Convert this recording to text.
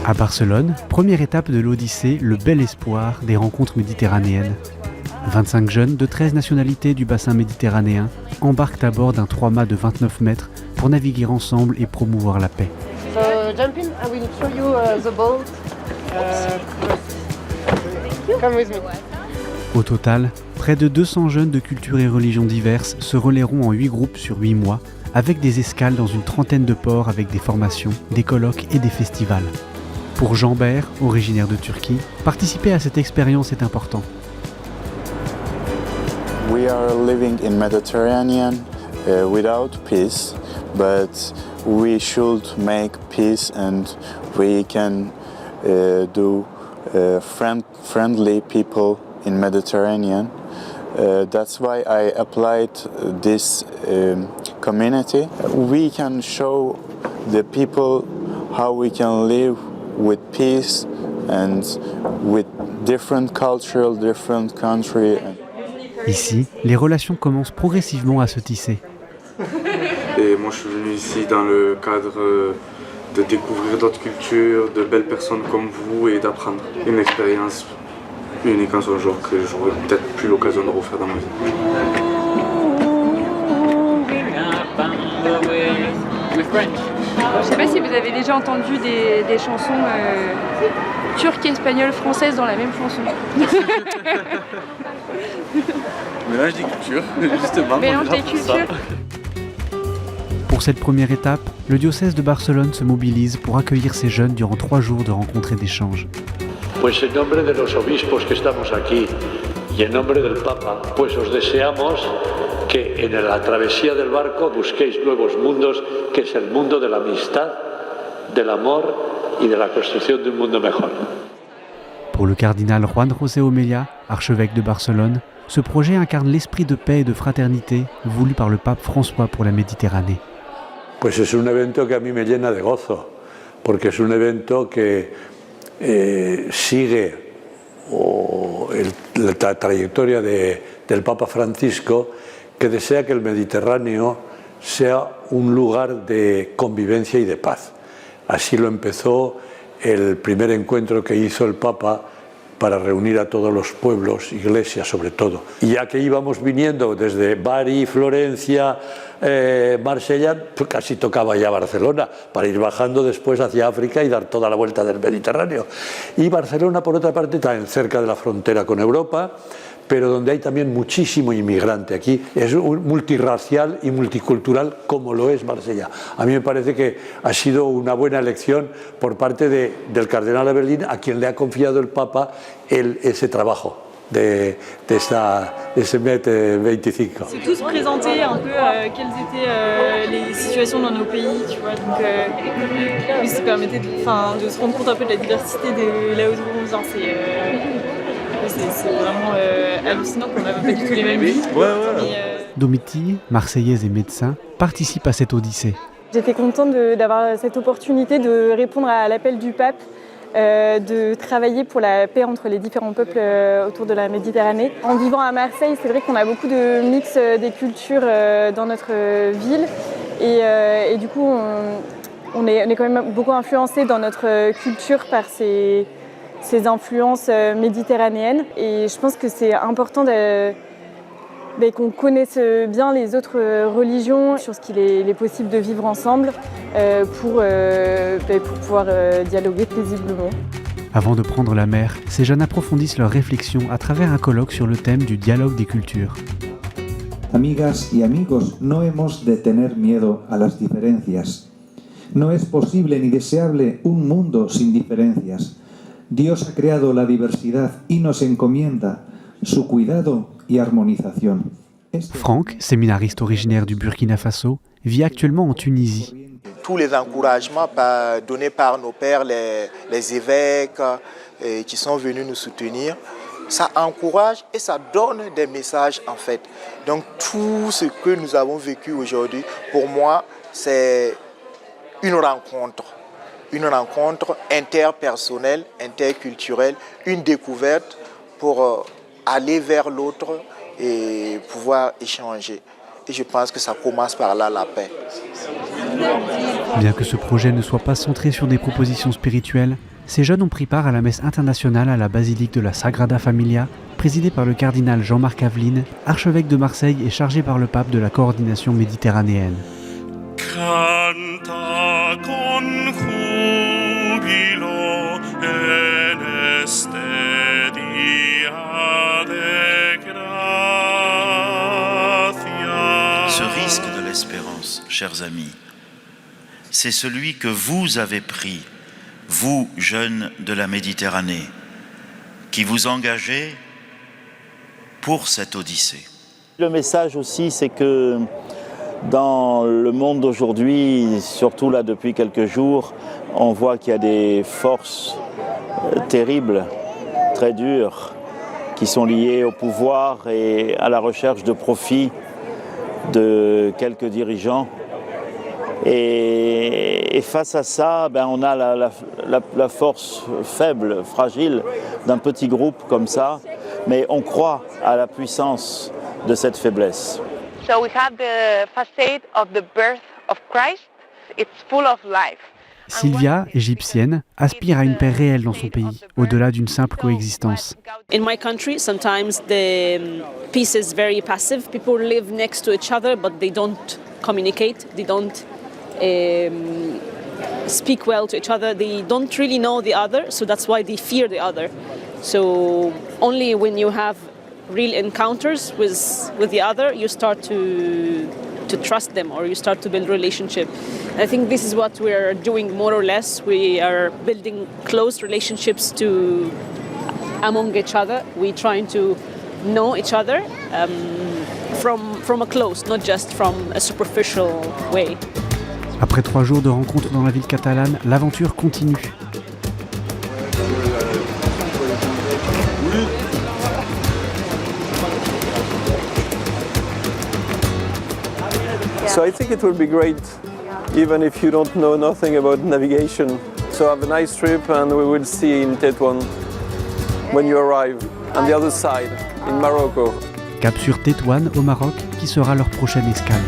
À Barcelone, première étape de l'Odyssée, le bel espoir des rencontres méditerranéennes. 25 jeunes de 13 nationalités du bassin méditerranéen embarquent à bord d'un 3-mâts de 29 mètres pour naviguer ensemble et promouvoir la paix. So jump in, I will show you the boat. Come with me. Au total, près de 200 jeunes de cultures et religions diverses se relayeront en 8 groupes sur 8 mois, avec des escales dans une trentaine de ports avec des formations, des colloques et des festivals. Pour Jean Bert, originaire de Turquie, participer à cette expérience est important. We are living in Mediterranean without peace, but we should make peace and we can do friendly people in Mediterranean. That's why I applied this community. We can show the people how we can live with peace and with different culture, different country. Ici, les relations commencent progressivement à se tisser. Et moi je suis venu ici dans le cadre de découvrir d'autres cultures, de belles personnes comme vous et d'apprendre une expérience unique en son genre que j'aurais peut-être plus l'occasion de refaire dans ma vie. Je ne sais pas si vous avez déjà entendu des chansons turques, espagnoles, françaises dans la même chanson. Mélange des cultures, justement. Mélange des cultures. Pour cette première étape, le diocèse de Barcelone se mobilise pour accueillir ces jeunes durant 3 jours de rencontres et d'échanges. Pues en nombre de los obispos que estamos aquí y en nombre del Papa, pues os deseamos que en la travesía del barco busquéis nuevos mundos, que es el mundo de la amistad, del amor y de la construcción de un mundo mejor. Pour le cardinal Juan José Omeya, archevêque de Barcelone, ce projet incarne l'esprit de paix et de fraternité voulu par le pape François pour la Méditerranée. Pues es un evento que a mí me llena de gozo, porque es un evento que sigue la trayectoria del Papa Francisco, que desea que el Mediterráneo sea un lugar de convivencia y de paz. Así lo empezó el primer encuentro que hizo el Papa para reunir a todos los pueblos, iglesias sobre todo. Y ya que íbamos viniendo desde Bari, Florencia, Marsella, pues casi tocaba ya Barcelona, para ir bajando después hacia África y dar toda la vuelta del Mediterráneo. Y Barcelona, por otra parte, está cerca de la frontera con Europa, pero donde hay también muchísimo inmigrante. Aquí es multirracial y multicultural como lo es Marsella. A mí me parece que ha sido una buena elección por parte del cardenal Abelín, a quien le ha confiado el Papa ese trabajo de ese MET 25. C'est tous présenter un peu quelles étaient les situations dans nos pays, tu vois. Donc, oui, ça permettait de se rendre compte un peu de la diversité de là où on vient. C'est vraiment hallucinant qu'on n'a pas du tout les mêmes vies. Domitille, marseillaise et médecin, participe à cette odyssée. J'étais contente d'avoir cette opportunité de répondre à l'appel du pape, de travailler pour la paix entre les différents peuples autour de la Méditerranée. En vivant à Marseille, c'est vrai qu'on a beaucoup de mix des cultures dans notre ville et du coup on est quand même beaucoup influencé dans notre culture par ces influences méditerranéennes et je pense que c'est important qu'on connaisse bien les autres religions sur ce qu'il est possible de vivre ensemble pour pouvoir dialoguer paisiblement. Avant de prendre la mer, ces jeunes approfondissent leurs réflexions à travers un colloque sur le thème du dialogue des cultures. Amigas y amigos, no hemos de tener miedo a las diferencias. No es posible ni deseable un mundo sin diferencias. Dios ha creado la diversidad y nos encomienda su cuidado y armonización. Franck, séminariste originaire du Burkina Faso, vit actuellement en Tunisie. Tous les encouragements donnés par nos pères, les évêques qui sont venus nous soutenir, ça encourage et ça donne des messages en fait. Donc tout ce que nous avons vécu aujourd'hui, pour moi, c'est une rencontre interpersonnelle, interculturelle, une découverte pour aller vers l'autre et pouvoir échanger. Et je pense que ça commence par là, la paix. Bien que ce projet ne soit pas centré sur des propositions spirituelles, ces jeunes ont pris part à la messe internationale à la basilique de la Sagrada Familia, présidée par le cardinal Jean-Marc Aveline, archevêque de Marseille et chargé par le pape de la coordination méditerranéenne. Canta con jubilo en este dia de gracia. Ce risque de l'espérance, chers amis, c'est celui que vous avez pris, vous, jeunes de la Méditerranée, qui vous engagez pour cette odyssée. Le message aussi, c'est que dans le monde d'aujourd'hui, surtout là depuis quelques jours, on voit qu'il y a des forces terribles, très dures, qui sont liées au pouvoir et à la recherche de profit de quelques dirigeants. Et face à ça, on a la force faible, fragile d'un petit groupe comme ça, mais on croit à la puissance de cette faiblesse. So we have the facade of the birth of Christ. It's full of life. Sylvia, égyptienne, aspire à une paix réelle dans son pays, au-delà d'une simple coexistence. In my country, sometimes the peace is very passive. People live next to each other, but they don't communicate. They don't speak well to each other. They don't really know the other, so that's why they fear the other. So only when you have real encounters with the other, you start to trust them, or you start to build relationship. I think this is what we're doing more or less. We are building close relationships among each other. We're trying to know each other from a close, not just from a superficial way. Après 3 jours de rencontres dans la ville catalane, l'aventure continue. So I think it will be great, even if you don't know nothing about navigation. So have a nice trip, and we will see in Tétouan when you arrive, on the other side, in Morocco. Cap sur Tétouan, au Maroc, qui sera leur prochaine escale.